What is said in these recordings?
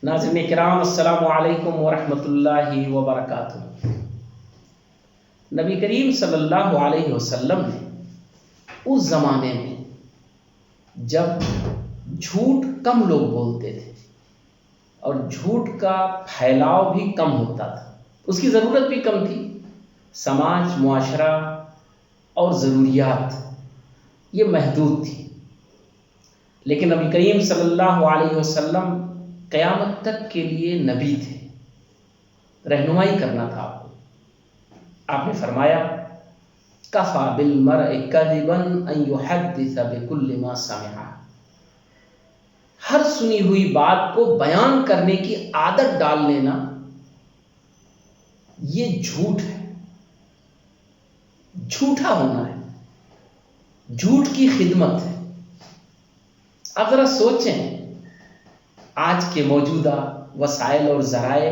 ناظرین کرام، السلام علیکم ورحمۃ اللہ وبرکاتہ۔ نبی کریم صلی اللہ علیہ وسلم نے اس زمانے میں جب جھوٹ کم لوگ بولتے تھے اور جھوٹ کا پھیلاؤ بھی کم ہوتا تھا، اس کی ضرورت بھی کم تھی، سماج، معاشرہ اور ضروریات یہ محدود تھی، لیکن نبی کریم صلی اللہ علیہ وسلم قیامت تک کے لیے نبی تھے، رہنمائی کرنا تھا آپ کو۔ آپ نے فرمایا کفا بالمرء کذبا ان یحدث بکل ما سمع، ہر سنی ہوئی بات کو بیان کرنے کی عادت ڈال لینا یہ جھوٹ ہے، جھوٹا ہونا ہے، جھوٹ کی خدمت ہے۔ اب ذرا سوچیں، آج کے موجودہ وسائل اور ذرائع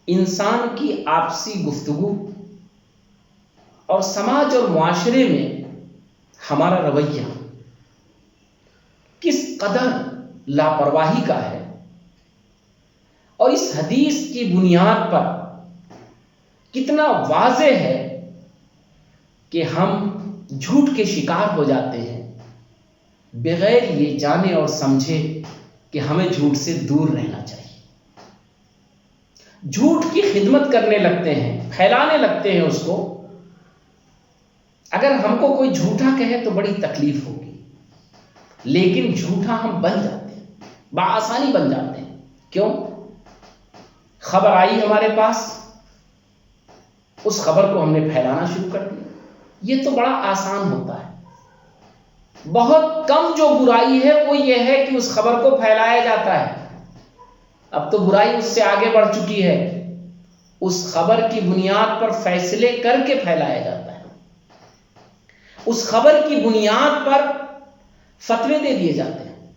انسان کی آپسی گفتگو اور سماج اور معاشرے میں ہمارا رویہ کس قدر لاپرواہی کا ہے، اور اس حدیث کی بنیاد پر کتنا واضح ہے کہ ہم جھوٹ کے شکار ہو جاتے ہیں بغیر یہ جانے اور سمجھے کہ ہمیں جھوٹ سے دور رہنا چاہیے۔ جھوٹ کی خدمت کرنے لگتے ہیں، پھیلانے لگتے ہیں اس کو۔ اگر ہم کو کوئی جھوٹا کہے تو بڑی تکلیف ہوگی، لیکن جھوٹا ہم بن جاتے ہیں، بآسانی بن جاتے ہیں۔ کیوں؟ خبر آئی ہمارے پاس، اس خبر کو ہم نے پھیلانا شروع کر دیا۔ یہ تو بڑا آسان ہوتا ہے۔ بہت کم جو برائی ہے وہ یہ ہے کہ اس خبر کو پھیلایا جاتا ہے۔ اب تو برائی اس سے آگے بڑھ چکی ہے، اس خبر کی بنیاد پر فیصلے کر کے پھیلایا جاتا ہے، اس خبر کی بنیاد پر فتوے دے دیے جاتے ہیں،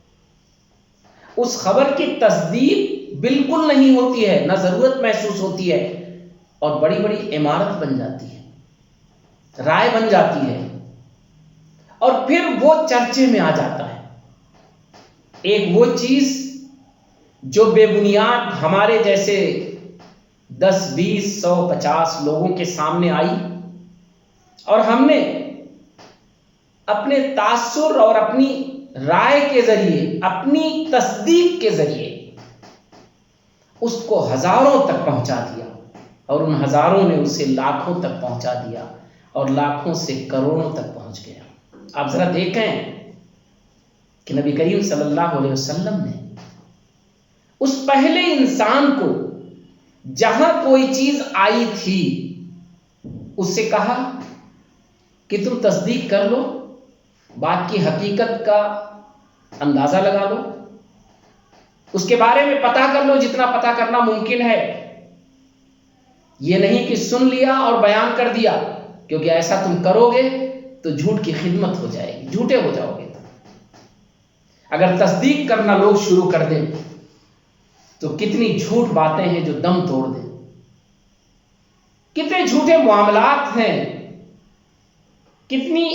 اس خبر کی تصدیق بالکل نہیں ہوتی ہے، نہ ضرورت محسوس ہوتی ہے، اور بڑی بڑی عمارت بن جاتی ہے، رائے بن جاتی ہے، اور پھر وہ چرچے میں آ جاتا ہے۔ ایک وہ چیز جو بے بنیاد ہمارے جیسے 10، 20، 100، 50 لوگوں کے سامنے آئی، اور ہم نے اپنے تاثر اور اپنی رائے کے ذریعے، اپنی تصدیق کے ذریعے اس کو ہزاروں تک پہنچا دیا، اور ان ہزاروں نے اسے لاکھوں تک پہنچا دیا، اور لاکھوں سے کروڑوں تک پہنچ گیا۔ آپ ذرا دیکھیں کہ نبی کریم صلی اللہ علیہ وسلم نے اس پہلے انسان کو جہاں کوئی چیز آئی تھی اس سے کہا کہ تم تصدیق کر لو، بات کی حقیقت کا اندازہ لگا لو، اس کے بارے میں پتہ کر لو جتنا پتہ کرنا ممکن ہے۔ یہ نہیں کہ سن لیا اور بیان کر دیا، کیونکہ ایسا تم کرو گے تو جھوٹ کی خدمت ہو جائے گی، جھوٹے ہو جاؤ گے۔ اگر تصدیق کرنا لوگ شروع کر دیں تو کتنی جھوٹ باتیں ہیں جو دم توڑ دیں، کتنے جھوٹے معاملات ہیں، کتنی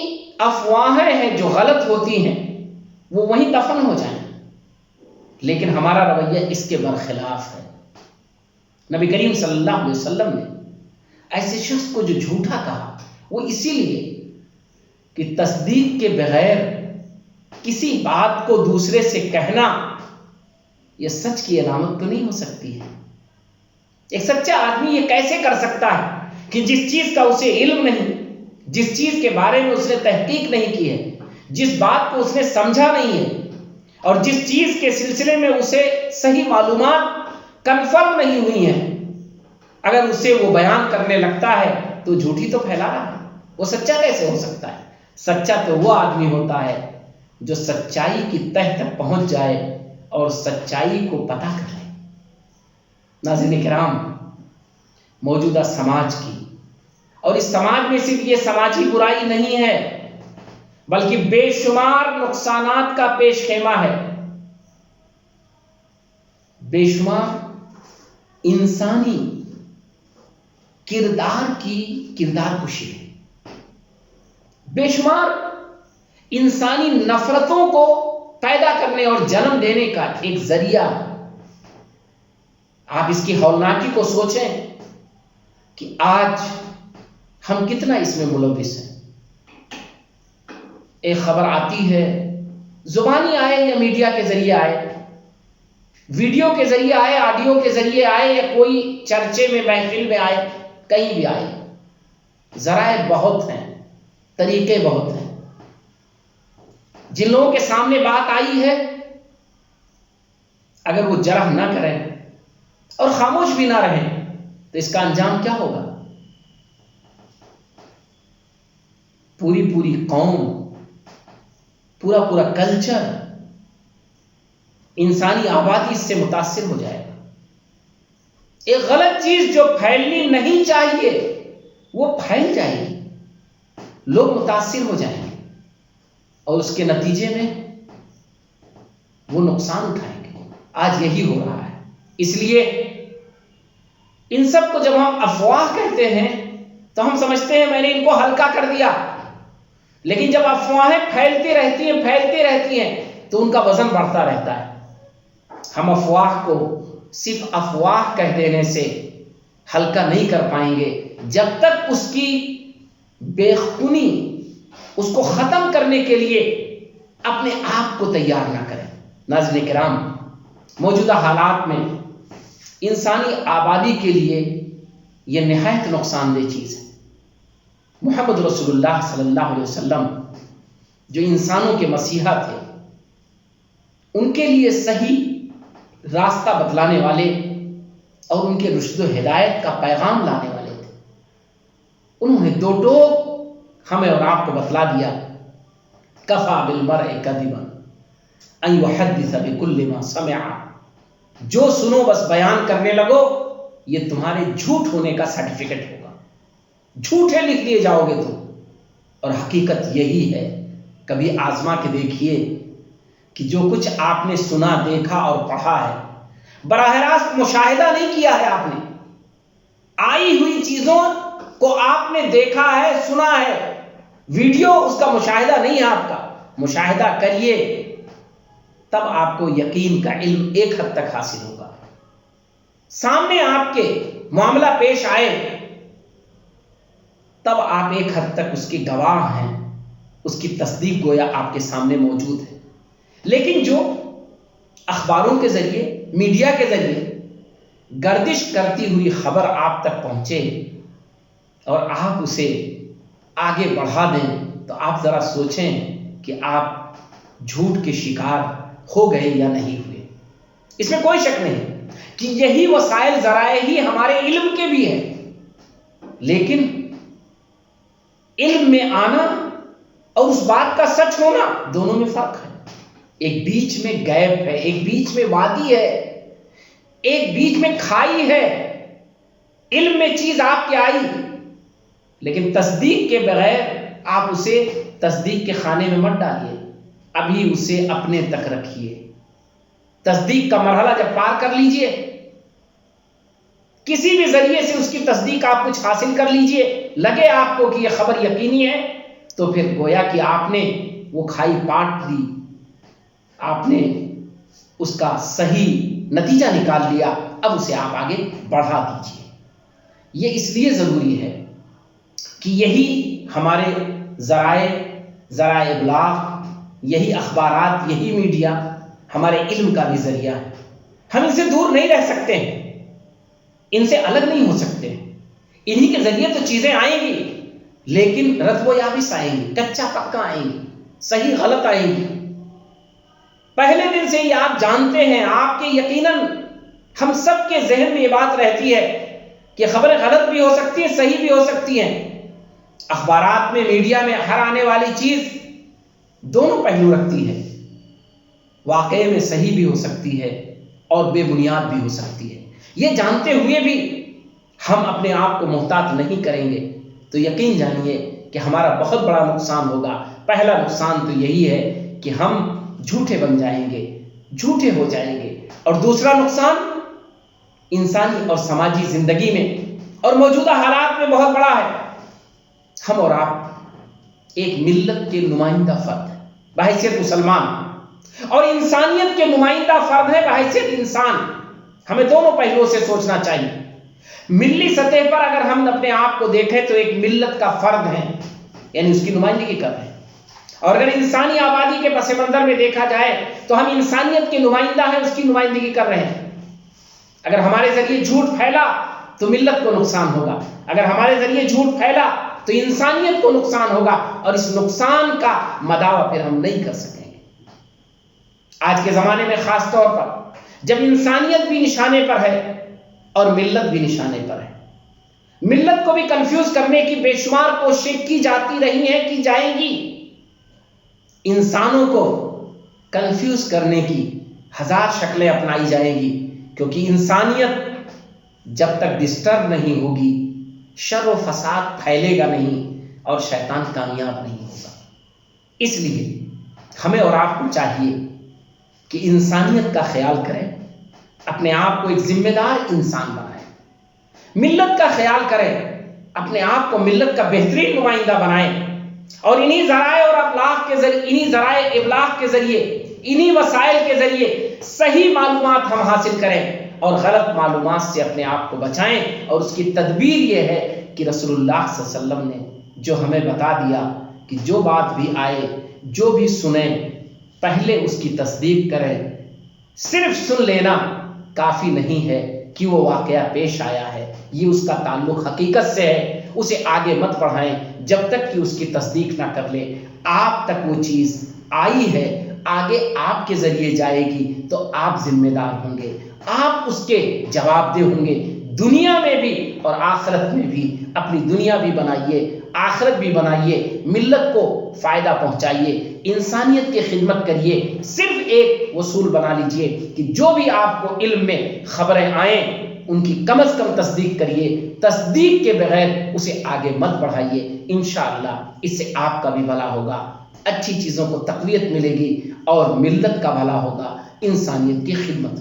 افواہیں ہیں جو غلط ہوتی ہیں، وہ وہیں دفن ہو جائیں۔ لیکن ہمارا رویہ اس کے برخلاف ہے۔ نبی کریم صلی اللہ علیہ وسلم نے ایسے شخص کو جو جھوٹا کہا، وہ اسی لیے کہ تصدیق کے بغیر کسی بات کو دوسرے سے کہنا یہ سچ کی علامت تو نہیں ہو سکتی ہے۔ ایک سچا آدمی یہ کیسے کر سکتا ہے کہ جس چیز کا اسے علم نہیں، جس چیز کے بارے میں اس نے تحقیق نہیں کی ہے، جس بات کو اس نے سمجھا نہیں ہے، اور جس چیز کے سلسلے میں اسے صحیح معلومات کنفرم نہیں ہوئی ہیں، اگر اسے وہ بیان کرنے لگتا ہے تو جھوٹی تو پھیلا رہا ہے۔ وہ سچا کیسے ہو سکتا ہے؟ سچا تو وہ آدمی ہوتا ہے جو سچائی کی تہ تک پہنچ جائے اور سچائی کو پتہ کر لے۔ ناظرین کرام، موجودہ سماج کی، اور اس سماج میں صرف یہ سماجی برائی نہیں ہے بلکہ بے شمار نقصانات کا پیش خیمہ ہے، بے شمار انسانی کردار کی کردار کشی ہے، بے شمار انسانی نفرتوں کو پیدا کرنے اور جنم دینے کا ایک ذریعہ. آپ اس کی ہولناکی کو سوچیں کہ آج ہم کتنا اس میں ملوث ہیں. ایک خبر آتی ہے، زبانی آئے یا میڈیا کے ذریعے آئے، ویڈیو کے ذریعے آئے، آڈیو کے ذریعے آئے، یا کوئی چرچے میں محفل میں آئے، کہیں بھی آئے، ذرائع بہت ہیں، طریقے بہت ہیں. جن لوگوں کے سامنے بات آئی ہے، اگر وہ جرح نہ کریں اور خاموش بھی نہ رہیں تو اس کا انجام کیا ہوگا؟ پوری قوم، پورا کلچر، انسانی آبادی اس سے متاثر ہو جائے گا. ایک غلط چیز جو پھیلنی نہیں چاہیے وہ پھیل جائے گی، لوگ متاثر ہو جائیں گے اور اس کے نتیجے میں وہ نقصان اٹھائیں گے. آج یہی ہو رہا ہے. اس لیے ان سب کو جب ہم افواہ کہتے ہیں تو ہم سمجھتے ہیں میں نے ان کو ہلکا کر دیا، لیکن جب افواہیں پھیلتی رہتی ہیں تو ان کا وزن بڑھتا رہتا ہے. ہم افواہ کو صرف افواہ کہہ دینے سے ہلکا نہیں کر پائیں گے جب تک اس کی بےخونی، اس کو ختم کرنے کے لیے اپنے آپ کو تیار نہ کریں. ناظرین کرام، موجودہ حالات میں انسانی آبادی کے لیے یہ نہایت نقصان دہ چیز ہے. محمد رسول اللہ صلی اللہ علیہ وسلم جو انسانوں کے مسیحا تھے، ان کے لیے صحیح راستہ بتلانے والے اور ان کے رشد و ہدایت کا پیغام لانے والے تھے. انہوں نے دو ٹوک ہمیں اور آپ کو بتلا دیا. کفا بالمرء کذبا ان یحدث بکل ما سمع. جو سنو بس بیان کرنے لگو، یہ تمہارے جھوٹ ہونے کا سرٹیفکیٹ ہوگا. جھوٹے لکھ لیے جاؤ گے تم. اور حقیقت یہی ہے. کبھی آزما کے دیکھیے کہ جو کچھ آپ نے سنا، دیکھا اور پڑھا ہے، براہ راست مشاہدہ نہیں کیا ہے. آپ نے آئی ہوئی چیزوں کو آپ نے دیکھا ہے، سنا ہے، ویڈیو اس کا مشاہدہ نہیں ہے. آپ کا مشاہدہ کریے، تب آپ کو یقین کا علم ایک حد تک حاصل ہوگا. سامنے آپ کے معاملہ پیش آئے تب آپ ایک حد تک اس کے گواہ ہیں، اس کی تصدیق گویا آپ کے سامنے موجود ہے. لیکن جو اخباروں کے ذریعے، میڈیا کے ذریعے گردش کرتی ہوئی خبر آپ تک پہنچے اور آپ اسے آگے بڑھا دیں، تو آپ ذرا سوچیں کہ آپ جھوٹ کے شکار ہو گئے یا نہیں ہوئے. اس میں کوئی شک نہیں کہ یہی وسائل ذرائع ہی ہمارے علم کے بھی ہیں، لیکن علم میں آنا اور اس بات کا سچ ہونا، دونوں میں فرق ہے. ایک بیچ میں گیپ ہے، ایک بیچ میں وادی ہے، ایک بیچ میں کھائی ہے. علم میں چیز آپ کے آئی، لیکن تصدیق کے بغیر آپ اسے تصدیق کے خانے میں مت ڈالیے. ابھی اسے اپنے تک رکھیے. تصدیق کا مرحلہ جب پار کر لیجئے، کسی بھی ذریعے سے اس کی تصدیق آپ کچھ حاصل کر لیجئے، لگے آپ کو کہ یہ خبر یقینی ہے، تو پھر گویا کہ آپ نے وہ کھائی پاٹ دی، آپ نے اس کا صحیح نتیجہ نکال لیا. اب اسے آپ آگے بڑھا دیجئے. یہ اس لیے ضروری ہے کہ یہی ہمارے ذرائع ابلاغ، یہی اخبارات، یہی میڈیا ہمارے علم کا بھی ذریعہ ہے. ہم ان سے دور نہیں رہ سکتے ہیں، ان سے الگ نہیں ہو سکتے. انہی کے ذریعے تو چیزیں آئیں گی، لیکن رتب و یابس آئیں گی، کچا پکا آئیں گی، صحیح غلط آئیں گی. پہلے دن سے ہی آپ جانتے ہیں، آپ کے یقیناً ہم سب کے ذہن میں یہ بات رہتی ہے کہ خبریں غلط بھی ہو سکتی ہیں، صحیح بھی ہو سکتی ہیں. اخبارات میں، میڈیا میں ہر آنے والی چیز دونوں پہلو رکھتی ہے. واقعے میں صحیح بھی ہو سکتی ہے اور بے بنیاد بھی ہو سکتی ہے. یہ جانتے ہوئے بھی ہم اپنے آپ کو محتاط نہیں کریں گے تو یقین جانیے کہ ہمارا بہت بڑا نقصان ہوگا. پہلا نقصان تو یہی ہے کہ ہم جھوٹے بن جائیں گے، جھوٹے ہو جائیں گے. اور دوسرا نقصان انسانی اور سماجی زندگی میں اور موجودہ حالات میں بہت بڑا ہے. ہم اور آپ ایک ملت کے نمائندہ فرد ہیں، بحیثیت مسلمان. اور انسانیت کے نمائندہ فرد ہے بحیثیت انسان. ہمیں دونوں پہلوؤں سے سوچنا چاہیے. ملی سطح پر اگر ہم اپنے آپ کو دیکھیں تو ایک ملت کا فرد ہے، یعنی اس کی نمائندگی کر رہے ہیں. اور اگر انسانی آبادی کے پس منظر میں دیکھا جائے تو ہم انسانیت کے نمائندہ ہیں، اس کی نمائندگی کر رہے ہیں. اگر ہمارے ذریعے جھوٹ پھیلا تو ملت کو نقصان ہوگا، اگر ہمارے ذریعے جھوٹ پھیلا تو انسانیت کو نقصان ہوگا، اور اس نقصان کا مداوع پھر ہم نہیں کر سکیں گے. آج کے زمانے میں خاص طور پر جب انسانیت بھی نشانے پر ہے اور ملت بھی نشانے پر ہے، ملت کو بھی کنفیوز کرنے کی بے شمار کوششیں کی جاتی رہی ہیں، کی جائیں گی. انسانوں کو کنفیوز کرنے کی ہزار شکلیں اپنائی جائیں گی، کیونکہ انسانیت جب تک ڈسٹرب نہیں ہوگی شر و فساد پھیلے گا نہیں اور شیطان کامیاب نہیں ہوگا. اس لیے ہمیں اور آپ کو چاہیے کہ انسانیت کا خیال کریں، اپنے آپ کو ایک ذمہ دار انسان بنائیں، ملت کا خیال کریں، اپنے آپ کو ملت کا بہترین نمائندہ بنائیں، اور انہی ذرائع اور ابلاغ کے ذریعے، انہی ذرائع ابلاغ کے ذریعے، انہی وسائل کے ذریعے صحیح معلومات ہم حاصل کریں اور غلط معلومات سے اپنے آپ کو بچائیں. اور اس کی تدبیر یہ ہے کہ رسول اللہ صلی اللہ علیہ وسلم نے جو ہمیں بتا دیا کہ جو بات بھی آئے، جو بھی سنیں، پہلے اس کی تصدیق کریں. صرف سن لینا کافی نہیں ہے کہ وہ واقعہ پیش آیا ہے، یہ اس کا تعلق حقیقت سے ہے، اسے آگے مت بڑھائیں جب تک کہ اس کی تصدیق نہ کر لے. آپ تک وہ چیز آئی ہے، آگے آپ کے ذریعے جائے گی تو آپ ذمہ دار ہوں گے، آپ اس کے جواب دہ ہوں گے، دنیا میں بھی اور آخرت میں بھی. اپنی دنیا بھی بنائیے، آخرت بھی بنائیے، ملت کو فائدہ پہنچائیے، انسانیت کی خدمت کریے. صرف ایک اصول بنا لیجئے کہ جو بھی آپ کو علم میں خبریں آئیں ان کی کم از کم تصدیق کریے، تصدیق کے بغیر اسے آگے مت بڑھائیے. انشاءاللہ اس سے آپ کا بھی بھلا ہوگا، اچھی چیزوں کو تقویت ملے گی اور ملت کا بھلا ہوگا، انسانیت کی خدمت.